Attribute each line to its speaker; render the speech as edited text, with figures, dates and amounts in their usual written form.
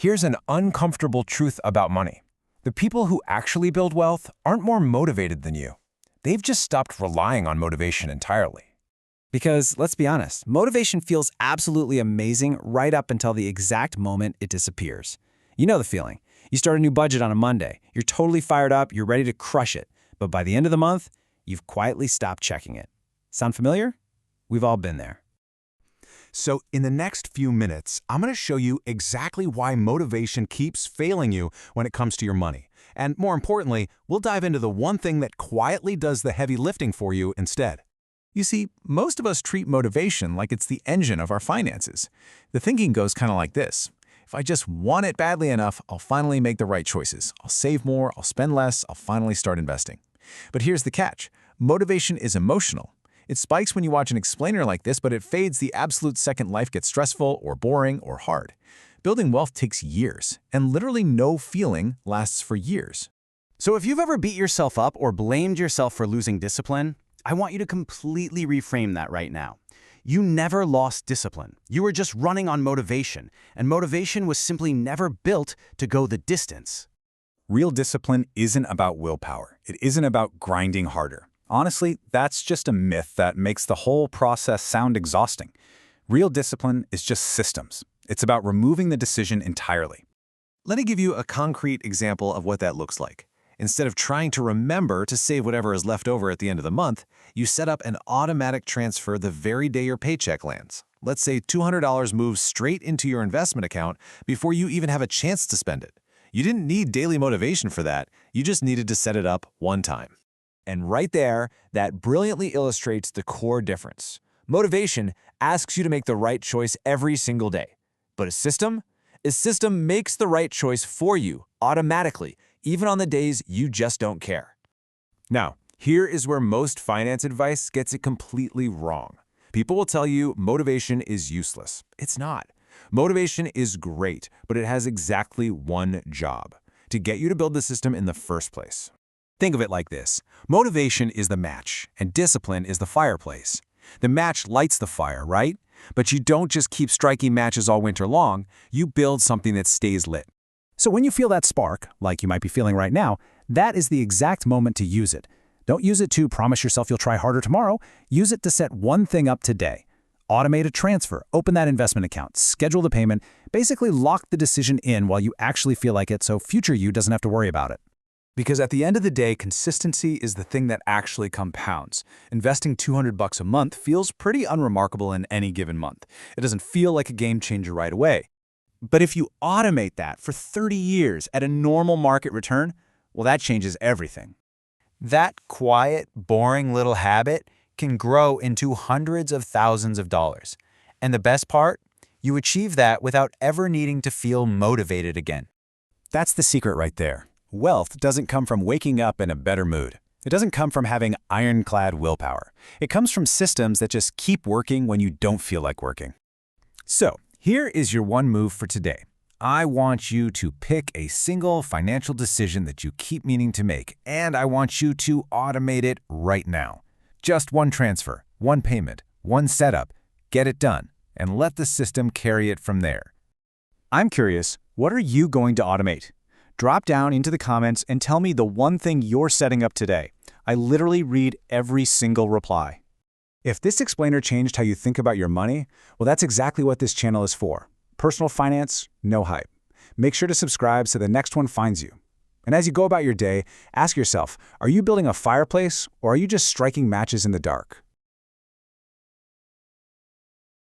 Speaker 1: Here's an uncomfortable truth about money. The people who actually build wealth aren't more motivated than you. They've just stopped relying on motivation entirely.
Speaker 2: Because, let's be honest, motivation feels absolutely amazing right up until the exact moment it disappears. You know the feeling. You start a new budget on a Monday. You're totally fired up, you're ready to crush it. But by the end of the month, you've quietly stopped checking it. Sound familiar? We've all been there.
Speaker 1: So in the next few minutes, I'm going to show you exactly why motivation keeps failing you when it comes to your money. And more importantly, we'll dive into the one thing that quietly does the heavy lifting for you instead. You see, most of us treat motivation like it's the engine of our finances. The thinking goes kind of like this. If I just want it badly enough, I'll finally make the right choices. I'll save more, I'll spend less, I'll finally start investing. But here's the catch. Motivation is emotional. It spikes when you watch an explainer like this, but it fades the absolute second life gets stressful or boring or hard. Building wealth takes years, and literally no feeling lasts for years.
Speaker 2: So if you've ever beat yourself up or blamed yourself for losing discipline, I want you to completely reframe that right now. You never lost discipline. You were just running on motivation, and motivation was simply never built to go the distance.
Speaker 3: Real discipline isn't about willpower. It isn't about grinding harder. Honestly, that's just a myth that makes the whole process sound exhausting. Real discipline is just systems. It's about removing the decision entirely.
Speaker 1: Let me give you a concrete example of what that looks like. Instead of trying to remember to save whatever is left over at the end of the month, you set up an automatic transfer the very day your paycheck lands. Let's say $200 moves straight into your investment account before you even have a chance to spend it. You didn't need daily motivation for that, you just needed to set it up one time. And right there, that brilliantly illustrates the core difference. Motivation asks you to make the right choice every single day. But a system makes the right choice for you automatically, even on the days you just don't care. Now, here is where most finance advice gets it completely wrong. People will tell you motivation is useless. It's not. Motivation is great, but it has exactly one job: to get you to build the system in the first place. Think of it like this. Motivation is the match, and discipline is the fireplace. The match lights the fire, right? But you don't just keep striking matches all winter long, you build something that stays lit.
Speaker 2: So when you feel that spark, like you might be feeling right now, that is the exact moment to use it. Don't use it to promise yourself you'll try harder tomorrow. Use it to set one thing up today. Automate a transfer, open that investment account, schedule the payment, basically lock the decision in while you actually feel like it so future you doesn't have to worry about it.
Speaker 3: Because at the end of the day, consistency is the thing that actually compounds. Investing $200 a month feels pretty unremarkable in any given month. It doesn't feel like a game changer right away. But if you automate that for 30 years at a normal market return, well, that changes everything. That quiet, boring little habit can grow into hundreds of thousands of dollars. And the best part? You achieve that without ever needing to feel motivated again.
Speaker 2: That's the secret right there. Wealth doesn't come from waking up in a better mood. It doesn't come from having ironclad willpower. It comes from systems that just keep working when you don't feel like working.
Speaker 1: So, here is your one move for today. I want you to pick a single financial decision that you keep meaning to make, and I want you to automate it right now. Just one transfer, one payment, one setup. Get it done, and let the system carry it from there.
Speaker 2: I'm curious, what are you going to automate? Drop down into the comments and tell me the one thing you're setting up today. I literally read every single reply. If this explainer changed how you think about your money, well, that's exactly what this channel is for. Personal finance, no hype. Make sure to subscribe so the next one finds you. And as you go about your day, ask yourself, are you building a fireplace or are you just striking matches in the dark?